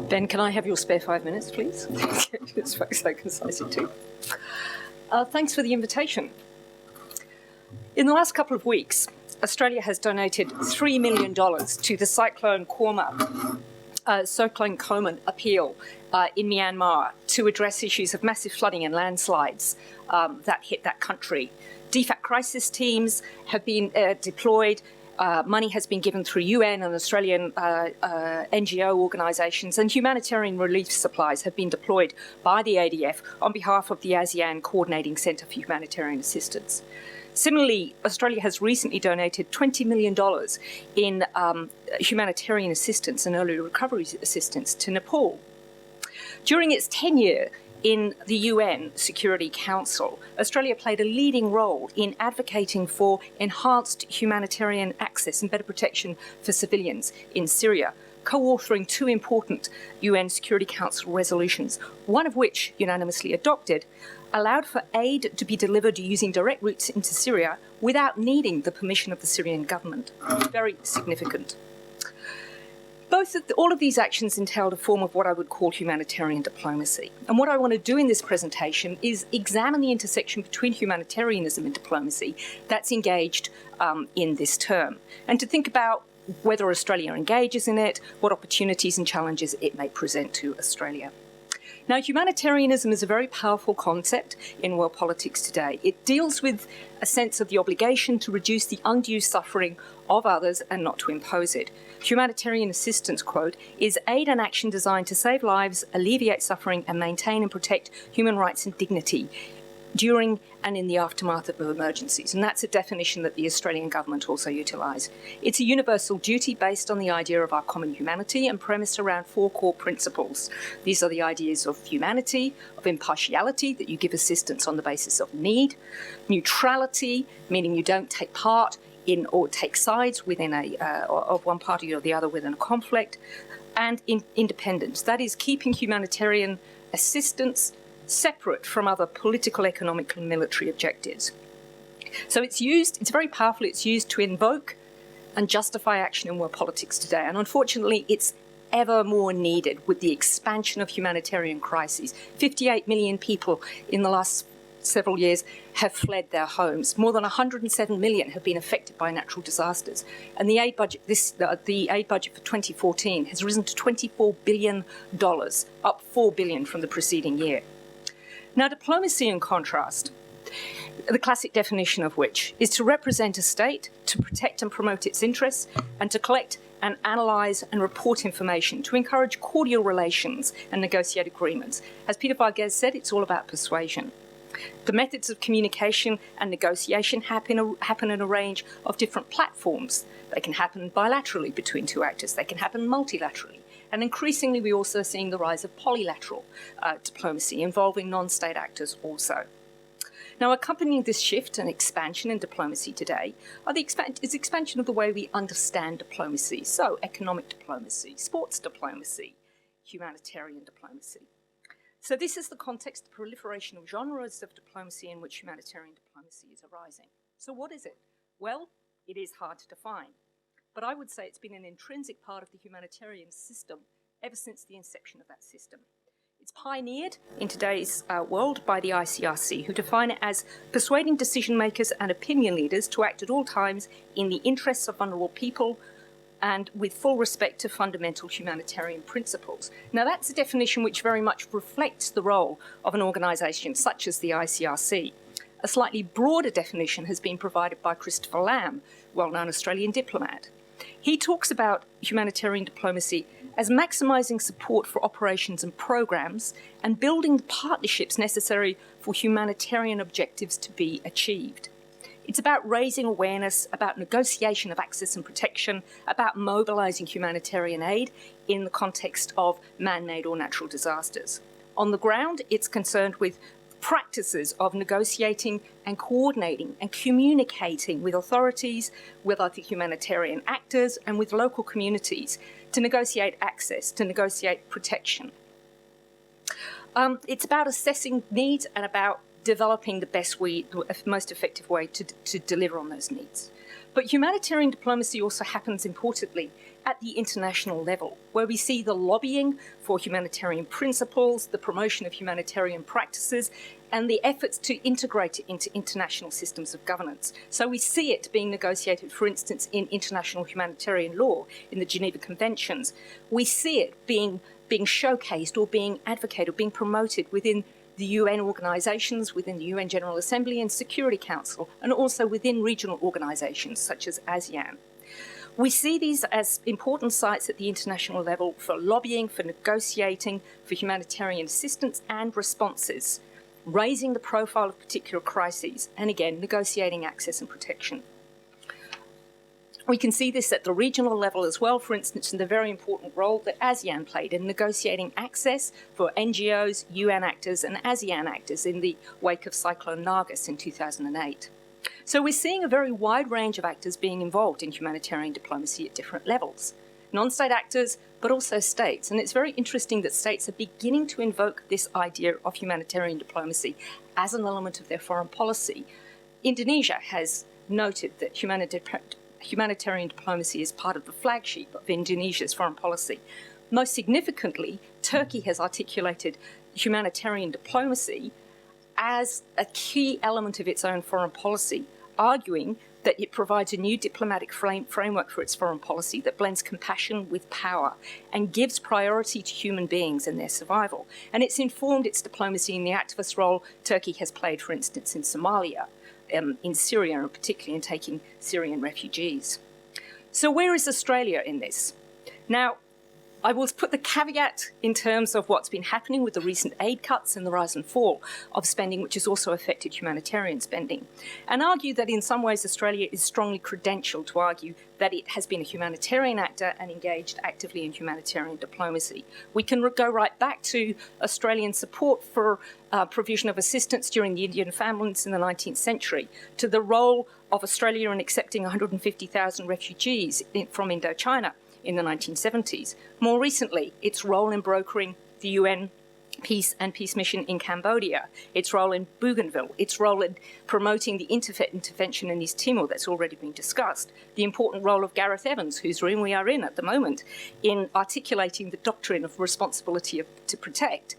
Ben, can I have your spare 5 minutes, please? It's so concise too. Thanks for the invitation. In the last couple of weeks, Australia has donated $3 million to the Cyclone Koman appeal in Myanmar to address issues of massive flooding and landslides that hit that country. DFAT crisis teams have been deployed. Money has been given through UN and Australian NGO organisations, and humanitarian relief supplies have been deployed by the ADF on behalf of the ASEAN Coordinating Centre for Humanitarian Assistance. Similarly, Australia has recently donated $20 million in humanitarian assistance and early recovery assistance to Nepal. During its tenure in the UN Security Council, Australia played a leading role in advocating for enhanced humanitarian access and better protection for civilians in Syria, co-authoring two important UN Security Council resolutions, one of which, unanimously adopted, allowed for aid to be delivered using direct routes into Syria without needing the permission of the Syrian government. Very significant. All of these actions entailed a form of what I would call humanitarian diplomacy. And what I want to do in this presentation is examine the intersection between humanitarianism and diplomacy that's engaged in this term, and to think about whether Australia engages in it, what opportunities and challenges it may present to Australia. Now, humanitarianism is a very powerful concept in world politics today. It deals with a sense of the obligation to reduce the undue suffering of others and not to impose it. Humanitarian assistance, quote, is aid and action designed to save lives, alleviate suffering, and maintain and protect human rights and dignity during and in the aftermath of emergencies. And that's a definition that the Australian government also utilised. It's a universal duty based on the idea of our common humanity and premised around four core principles. These are the ideas of humanity, of impartiality, that you give assistance on the basis of need, neutrality, meaning you don't take part in or take sides within of one party or the other within a conflict, and independence. That is keeping humanitarian assistance separate from other political, economic, and military objectives. So it's very powerful, it's used to invoke and justify action in world politics today. And unfortunately, it's ever more needed with the expansion of humanitarian crises. 58 million people in the last several years have fled their homes. More than 107 million have been affected by natural disasters. And the aid budget, the aid budget for 2014 has risen to $24 billion, up $4 billion from the preceding year. Now, diplomacy, in contrast, the classic definition of which is to represent a state, to protect and promote its interests, and to collect and analyse and report information, to encourage cordial relations and negotiate agreements. As Peter Varghese said, it's all about persuasion. The methods of communication and negotiation happen in a range of different platforms. They can happen bilaterally between two actors. They can happen multilaterally. And increasingly, we're also seeing the rise of polylateral diplomacy involving non-state actors also. Now, accompanying this shift and expansion in diplomacy today is expansion of the way we understand diplomacy. So, economic diplomacy, sports diplomacy, humanitarian diplomacy. So this is the context, the proliferation of genres of diplomacy in which humanitarian diplomacy is arising. So what is it? Well, it is hard to define. But I would say it's been an intrinsic part of the humanitarian system ever since the inception of that system. It's pioneered in today's world by the ICRC, who define it as persuading decision makers and opinion leaders to act at all times in the interests of vulnerable people and with full respect to fundamental humanitarian principles. Now, that's a definition which very much reflects the role of an organisation such as the ICRC. A slightly broader definition has been provided by Christopher Lamb, well-known Australian diplomat. He talks about humanitarian diplomacy as maximising support for operations and programs and building the partnerships necessary for humanitarian objectives to be achieved. It's about raising awareness, about negotiation of access and protection, about mobilising humanitarian aid in the context of man-made or natural disasters. On the ground, it's concerned with practices of negotiating and coordinating and communicating with authorities, with other humanitarian actors, and with local communities to negotiate access, to negotiate protection. It's about assessing needs and about developing the most effective way to deliver on those needs. But humanitarian diplomacy also happens importantly at the international level, where we see the lobbying for humanitarian principles, the promotion of humanitarian practices, and the efforts to integrate it into international systems of governance. So we see it being negotiated, for instance, in international humanitarian law, in the Geneva Conventions. We see it being showcased or being advocated, or being promoted within the UN organisations, within the UN General Assembly and Security Council, and also within regional organisations such as ASEAN. We see these as important sites at the international level for lobbying, for negotiating, for humanitarian assistance and responses, raising the profile of particular crises, and again, negotiating access and protection. We can see this at the regional level as well, for instance, in the very important role that ASEAN played in negotiating access for NGOs, UN actors, and ASEAN actors in the wake of Cyclone Nargis in 2008. So we're seeing a very wide range of actors being involved in humanitarian diplomacy at different levels. Non-state actors, but also states. And it's very interesting that states are beginning to invoke this idea of humanitarian diplomacy as an element of their foreign policy. Indonesia has noted that humanitarian diplomacy is part of the flagship of Indonesia's foreign policy. Most significantly, Turkey has articulated humanitarian diplomacy as a key element of its own foreign policy, arguing that it provides a new diplomatic framework for its foreign policy that blends compassion with power and gives priority to human beings and their survival. And it's informed its diplomacy in the activist role Turkey has played, for instance, in Somalia, in Syria, and particularly in taking Syrian refugees. So where is Australia in this? Now, I will put the caveat in terms of what's been happening with the recent aid cuts and the rise and fall of spending, which has also affected humanitarian spending, and argue that in some ways Australia is strongly credentialed to argue that it has been a humanitarian actor and engaged actively in humanitarian diplomacy. We can go right back to Australian support for provision of assistance during the Indian famines in the 19th century, to the role of Australia in accepting 150,000 refugees from Indochina in the 1970s. More recently, its role in brokering the UN peace and peace mission in Cambodia, its role in Bougainville, its role in promoting the intervention in East Timor that's already been discussed, the important role of Gareth Evans, whose room we are in at the moment, in articulating the doctrine of responsibility to protect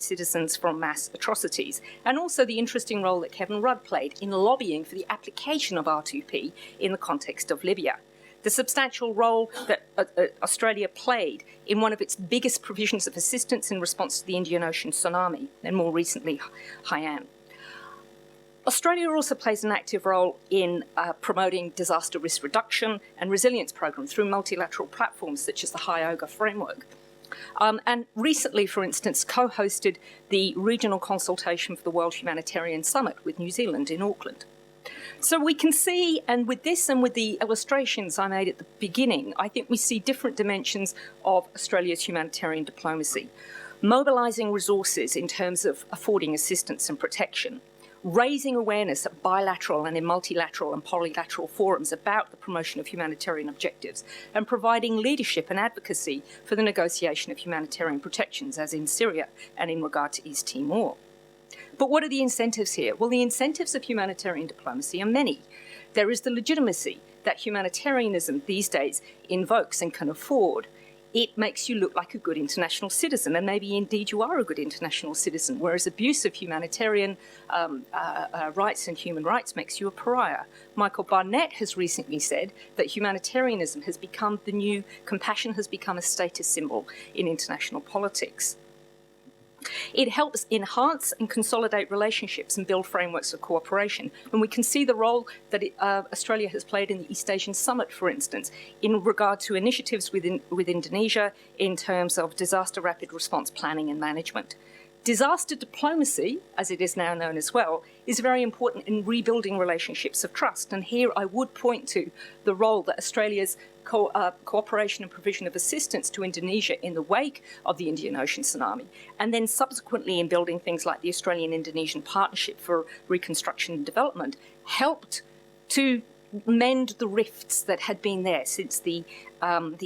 citizens from mass atrocities, and also the interesting role that Kevin Rudd played in lobbying for the application of R2P in the context of Libya. The substantial role that Australia played in one of its biggest provisions of assistance in response to the Indian Ocean tsunami, and more recently, Haiyan. Australia also plays an active role in promoting disaster risk reduction and resilience programs through multilateral platforms such as the Hyoga framework. And recently, for instance, co-hosted the regional consultation for the World Humanitarian Summit with New Zealand in Auckland. So we can see, and with this and with the illustrations I made at the beginning, I think we see different dimensions of Australia's humanitarian diplomacy. Mobilising resources in terms of affording assistance and protection, raising awareness at bilateral and in multilateral and polylateral forums about the promotion of humanitarian objectives, and providing leadership and advocacy for the negotiation of humanitarian protections, as in Syria and in regard to East Timor. But what are the incentives here? Well, the incentives of humanitarian diplomacy are many. There is the legitimacy that humanitarianism these days invokes and can afford. It makes you look like a good international citizen, and maybe indeed you are a good international citizen, whereas abuse of humanitarian rights and human rights makes you a pariah. Michael Barnett has recently said that humanitarianism has become the new, compassion has become a status symbol in international politics. It helps enhance and consolidate relationships and build frameworks of cooperation. And we can see the role that Australia has played in the East Asian Summit, for instance, in regard to initiatives with Indonesia in terms of disaster rapid response planning and management. Disaster diplomacy, as it is now known as well, is very important in rebuilding relationships of trust. And here I would point to the role that Australia's cooperation and provision of assistance to Indonesia in the wake of the Indian Ocean tsunami, and then subsequently in building things like the Australian-Indonesian Partnership for Reconstruction and Development, helped to mend the rifts that had been there since the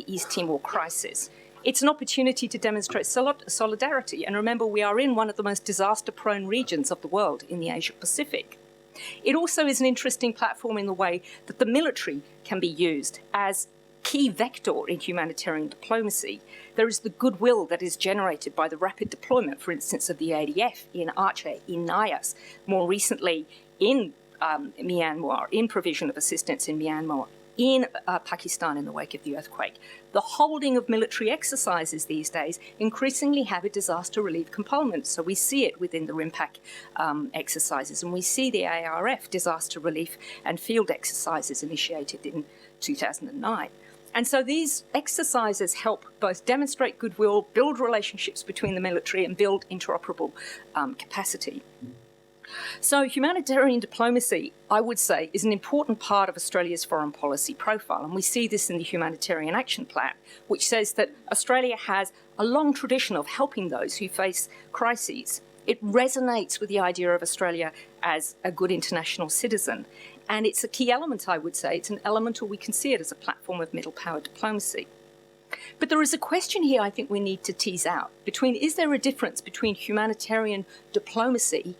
East Timor crisis. It's an opportunity to demonstrate solidarity. And remember, we are in one of the most disaster-prone regions of the world in the Asia-Pacific. It also is an interesting platform in the way that the military can be used as key vector in humanitarian diplomacy. There is the goodwill that is generated by the rapid deployment, for instance, of the ADF in Aceh, in Nias, more recently in Myanmar, in provision of assistance in Myanmar, in Pakistan in the wake of the earthquake. The holding of military exercises these days increasingly have a disaster relief component. So we see it within the RIMPAC exercises, and we see the ARF disaster relief and field exercises initiated in 2009. And so these exercises help both demonstrate goodwill, build relationships between the military, and build interoperable capacity. So humanitarian diplomacy, I would say, is an important part of Australia's foreign policy profile, and we see this in the Humanitarian Action Plan, which says that Australia has a long tradition of helping those who face crises. It resonates with the idea of Australia as a good international citizen, and it's a key element, I would say. It's an element, or we can see it as a platform of middle power diplomacy. But there is a question here I think we need to tease out between, is there a difference between humanitarian diplomacy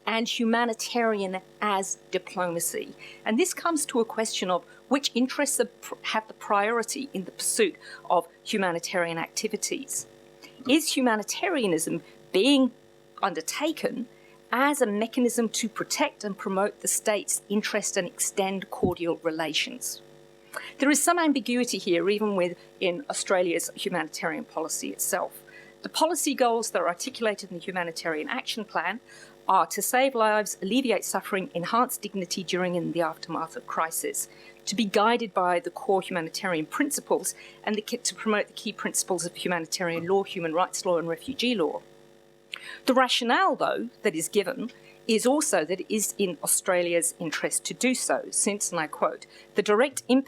and humanitarian as diplomacy? And this comes to a question of which interests have the priority in the pursuit of humanitarian activities. Is humanitarianism being undertaken as a mechanism to protect and promote the state's interest and extend cordial relations? There is some ambiguity here, even within Australia's humanitarian policy itself. The policy goals that are articulated in the Humanitarian Action Plan are to save lives, alleviate suffering, enhance dignity during and in the aftermath of crisis, to be guided by the core humanitarian principles, and to promote the key principles of humanitarian law, human rights law, and refugee law. The rationale, though, that is given is also that it is in Australia's interest to do so, since, and I quote, the direct and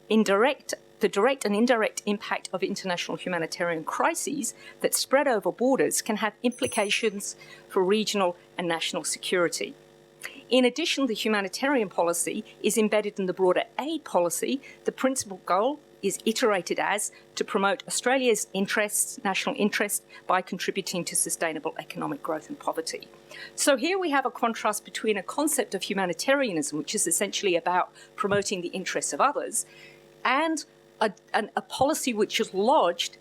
indirect impact of international humanitarian crises that spread over borders can have implications for regional and national security. In addition, the humanitarian policy is embedded in the broader aid policy. The principal goal is iterated as to promote Australia's interests, national interests, by contributing to sustainable economic growth and poverty. So here we have a contrast between a concept of humanitarianism, which is essentially about promoting the interests of others, and a policy which is lodged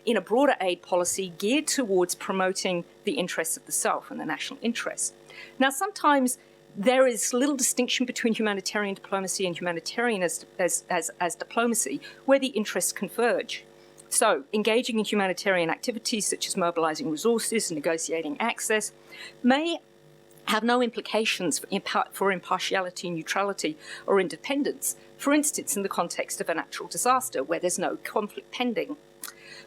in a broader aid policy geared towards promoting the interests of the self and the national interests. Now, sometimes there is little distinction between humanitarian diplomacy and humanitarian as diplomacy, where the interests converge. So, engaging in humanitarian activities such as mobilising resources and negotiating access may have no implications for impartiality, neutrality, or independence, for instance, in the context of a natural disaster where there's no conflict pending.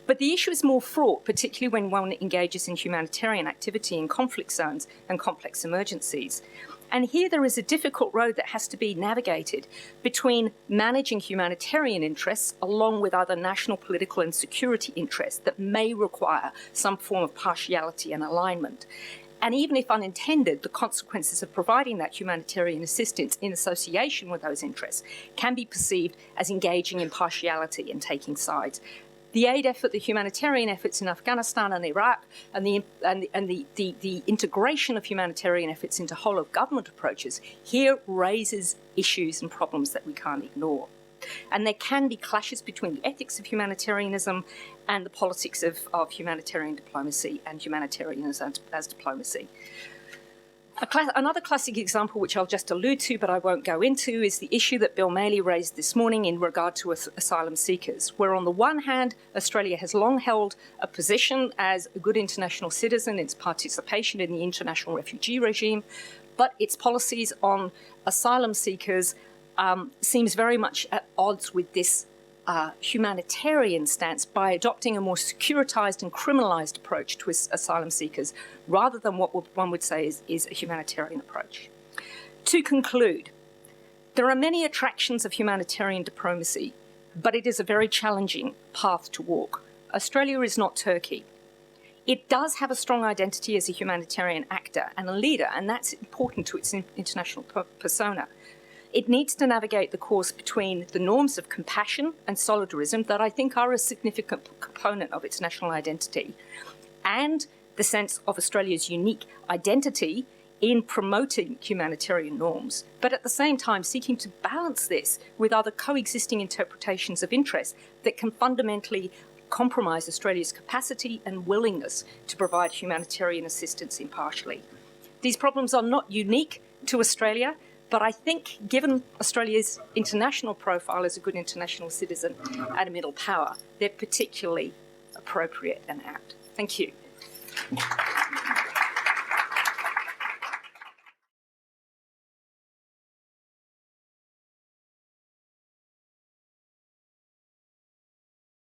But the issue is more fraught, particularly when one engages in humanitarian activity in conflict zones and complex emergencies. And here there is a difficult road that has to be navigated between managing humanitarian interests along with other national political and security interests that may require some form of partiality and alignment. And even if unintended, the consequences of providing that humanitarian assistance in association with those interests can be perceived as engaging in partiality and taking sides. The aid effort, the humanitarian efforts in Afghanistan and Iraq, and the integration of humanitarian efforts into whole-of-government approaches here raises issues and problems that we can't ignore. And there can be clashes between the ethics of humanitarianism and the politics of humanitarian diplomacy and humanitarianism as diplomacy. Another classic example, which I'll just allude to, but I won't go into, is the issue that Bill Maley raised this morning in regard to asylum seekers, where on the one hand, Australia has long held a position as a good international citizen in its participation in the international refugee regime, but its policies on asylum seekers seems very much at odds with this humanitarian stance by adopting a more securitized and criminalized approach to asylum seekers rather than what one would say is a humanitarian approach. To conclude, there are many attractions of humanitarian diplomacy, but it is a very challenging path to walk. Australia is not Turkey. It does have a strong identity as a humanitarian actor and a leader, and that's important to its international persona. It needs to navigate the course between the norms of compassion and solidarism that I think are a significant component of its national identity, and the sense of Australia's unique identity in promoting humanitarian norms, but at the same time seeking to balance this with other coexisting interpretations of interest that can fundamentally compromise Australia's capacity and willingness to provide humanitarian assistance impartially. These problems are not unique to Australia, but I think given Australia's international profile as a good international citizen and a middle power, they're particularly appropriate and apt. Thank you.